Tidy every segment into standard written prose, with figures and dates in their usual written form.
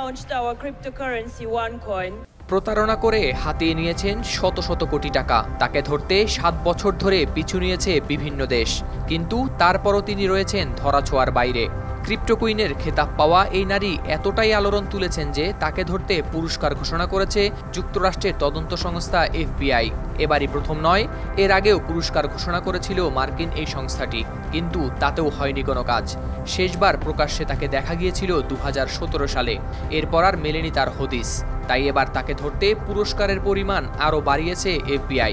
launched our cryptocurrency OneCoin. প্রতারণা করে হাতিয়ে নিয়েছেন শত শত কোটি টাকা। তাকে ধরতে ৭ বছর ধরে পিছু নিয়েছে বিভিন্ন দেশ, কিন্তু তারপরও তিনি রয়েছেন ধরাছোঁয়ার বাইরে। ক্রিপ্টো কুইনের খেতাব পাওয়া এই নারী এতটাই আলোড়ন তুলেছেন যে তাকে ধরতে পুরস্কার ঘোষণা করেছে যুক্তরাষ্ট্রের তদন্ত সংস্থা FBI। এবারই প্রথম নয়, এর আগেও পুরস্কার ঘোষণা করেছিল মার্কিন এই সংস্থাটি, কিন্তু তাতেও হয়নি কোনো কাজ। শেষবার প্রকাশ্যে তাকে দেখা গিয়েছিল 2017 সালে। এরপর আর মেলেনি তার হদিস। তাই এবার তাকে ধরতে পুরস্কারের পরিমাণ আরও বাড়িয়েছে FBI।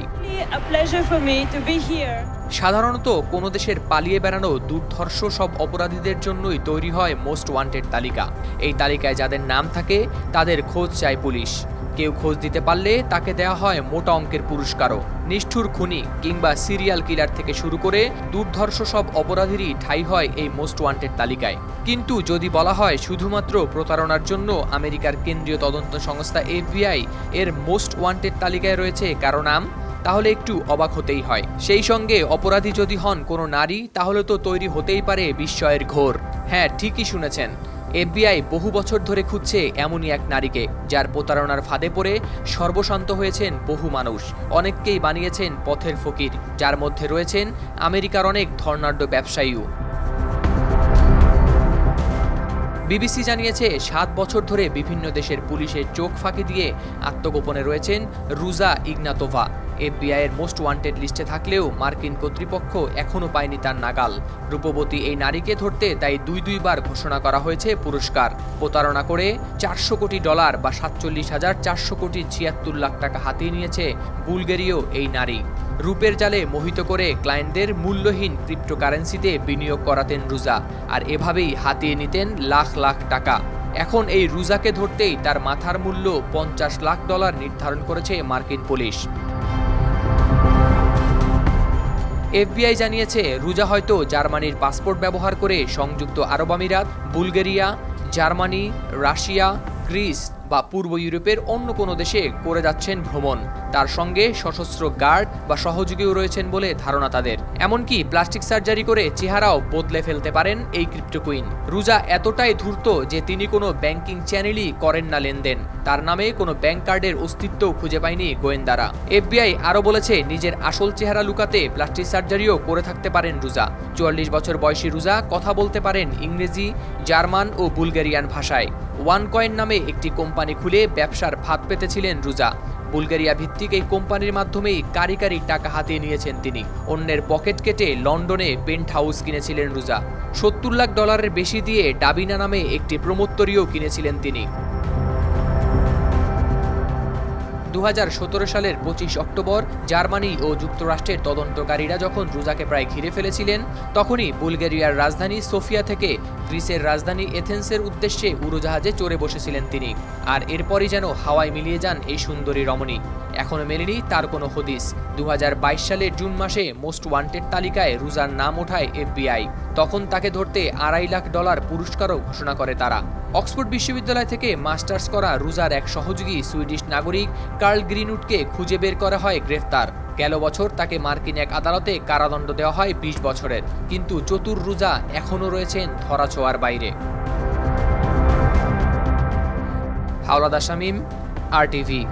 সাধারণত কোনো দেশের পালিয়ে বেড়ানো দুর্ধর্ষ সব অপরাধীদের জন্যই তৈরি হয় মোস্ট ওয়ান্টেড তালিকা। এই তালিকায় যাদের নাম থাকে তাদের খোঁজ চায় পুলিশ। কেউ খোঁজ দিতে পারলে তাকে দেওয়া হয় মোটা অঙ্কের পুরস্কারও। নিষ্ঠুর খুনি কিংবা সিরিয়াল কিলার থেকে শুরু করে দুর্ধর্ষ সব অপরাধীরই ঠাঁই হয় এই মোস্ট ওয়ান্টেড তালিকায়। কিন্তু যদি বলা হয় শুধুমাত্র প্রতারণার জন্য আমেরিকার কেন্দ্রীয় তদন্ত সংস্থা FBI এর মোস্ট ওয়ান্টেড তালিকায় রয়েছে কারো নাম, তাহলে একটু অবাক হতেই হয়। সেই সঙ্গে অপরাধী যদি হন কোনো নারী, তাহলে তো তৈরি হতেই পারে বিস্ময়ের ঘোর। হ্যাঁ, ঠিকই শুনেছেন, FBI বহু বছর ধরে খুঁজছে এমনই এক নারীকে, যার প্রতারণার ফাঁদে পড়ে সর্বশান্ত হয়েছেন বহু মানুষ। অনেককেই বানিয়েছেন পথের ফকির, যার মধ্যে রয়েছেন আমেরিকার অনেক ধনাঢ্য ব্যবসায়ীও। BBC জানিয়েছে ৭ বছর ধরে বিভিন্ন দেশের পুলিশের চোখ ফাঁকি দিয়ে আত্মগোপনে রয়েছেন রুজা ইগনাতোভা। FBI এর মোস্ট ওয়ান্টেড লিস্টে থাকলেও মার্কিন কর্তৃপক্ষ এখনও পায়নি তার নাগাল। রূপবতী এই নারীকে ধরতে তাই দুইবার ঘোষণা করা হয়েছে পুরস্কার। প্রতারণা করে $400 কোটি বা 47,400 কোটি 76 লাখ টাকা হাতিয়ে নিয়েছে বুলগেরীয় এই নারী। রূপের জালে মোহিত করে ক্লায়েন্টদের মূল্যহীন ক্রিপ্টোকারেন্সিতে বিনিয়োগ করাতেন রুজা, আর এভাবেই হাতিয়ে নিতেন লাখ লাখ টাকা। এখন এই রুজাকে ধরতেই তার মাথার মূল্য $50 লাখ নির্ধারণ করেছে মার্কিন পুলিশ। FBI জানিয়েছে রুজা হয়তো জার্মানির পাসপোর্ট ব্যবহার করে সংযুক্ত আরব আমিরাত, বুলগেরিয়া, জার্মানি, রাশিয়া, গ্রিস বা পূর্ব ইউরোপের অন্য কোনো দেশে করে যাচ্ছেন ভ্রমণ। তার সঙ্গে সশস্ত্র গার্ড বা সহযোগীও রয়েছেন বলে ধারণা তাদের। এমনকি প্লাস্টিক সার্জারি করে চেহারাও বদলে ফেলতে পারেন এই ক্রিপ্টো কুইন। রুজা এতটাই ধূর্ত যে তিনি কোনো ব্যাংকিং চ্যানেলই করেন না লেনদেন। তার নামে কোনো ব্যাংক কার্ডের অস্তিত্বও খুঁজে পায়নি গোয়েন্দারা। FBI আরও বলেছে নিজের আসল চেহারা লুকাতে প্লাস্টিক সার্জারিও করে থাকতে পারেন রুজা। 44 বছর বয়সী রুজা কথা বলতে পারেন ইংরেজি, জার্মান ও বুলগেরিয়ান ভাষায়। OneCoin নামে একটি কোম্পানি খুলে ব্যবসার ফাঁদ পেতেছিলের রুজা। বুলগেরিয়া ভিত্তিক এই কোম্পানির মাধ্যমেই কারি কারি টাকা হাতিয়ে নিয়েছেন তিনি। অন্যের পকেট কেটে লন্ডনে পেন্ট হাউস কিনেছিলেন রুজা। $70 লাখ বেশি দিয়ে ডাবিনা নামে একটি প্রমোত্তরীও কিনেছিলেন তিনি। 2017 সালের 25 অক্টোবর জার্মানি ও যুক্তরাষ্ট্রের তদন্তকারীরা যখন রুজাকে প্রায় ঘিরে ফেলেছিলেন, তখনই বুলগেরিয়ার রাজধানী সোফিয়া থেকে গ্রিসের রাজধানী এথেন্সের উদ্দেশ্যে উড়োজাহাজে চড়ে বসেছিলেন তিনি। আর এরপরই যেন হাওয়ায় মিলিয়ে যান এই সুন্দরী রমণী। এখনও মেলেনি তার কোনো হদিস। 2022 সালের জুন মাসে মোস্ট ওয়ান্টেড তালিকায় রুজার নাম ওঠায় FBI। তখন তাকে ধরতে $2.5 লাখ পুরস্কারও ঘোষণা করে তারা। অক্সফোর্ড বিশ্ববিদ্যালয় থেকে মাস্টার্স করা রুজার এক সহযোগী সুইডিশ নাগরিক কার্ল গ্রিনউডকে খুঁজে বের করা হয় গ্রেফতার। গেল বছর তাকে মার্কিন এক আদালতে কারাদণ্ড দেওয়া হয় 20 বছরের। কিন্তু চতুর রুজা এখনও রয়েছেন ধরাছোঁয়ার বাইরে। হাওলাদার শামীম, RTV।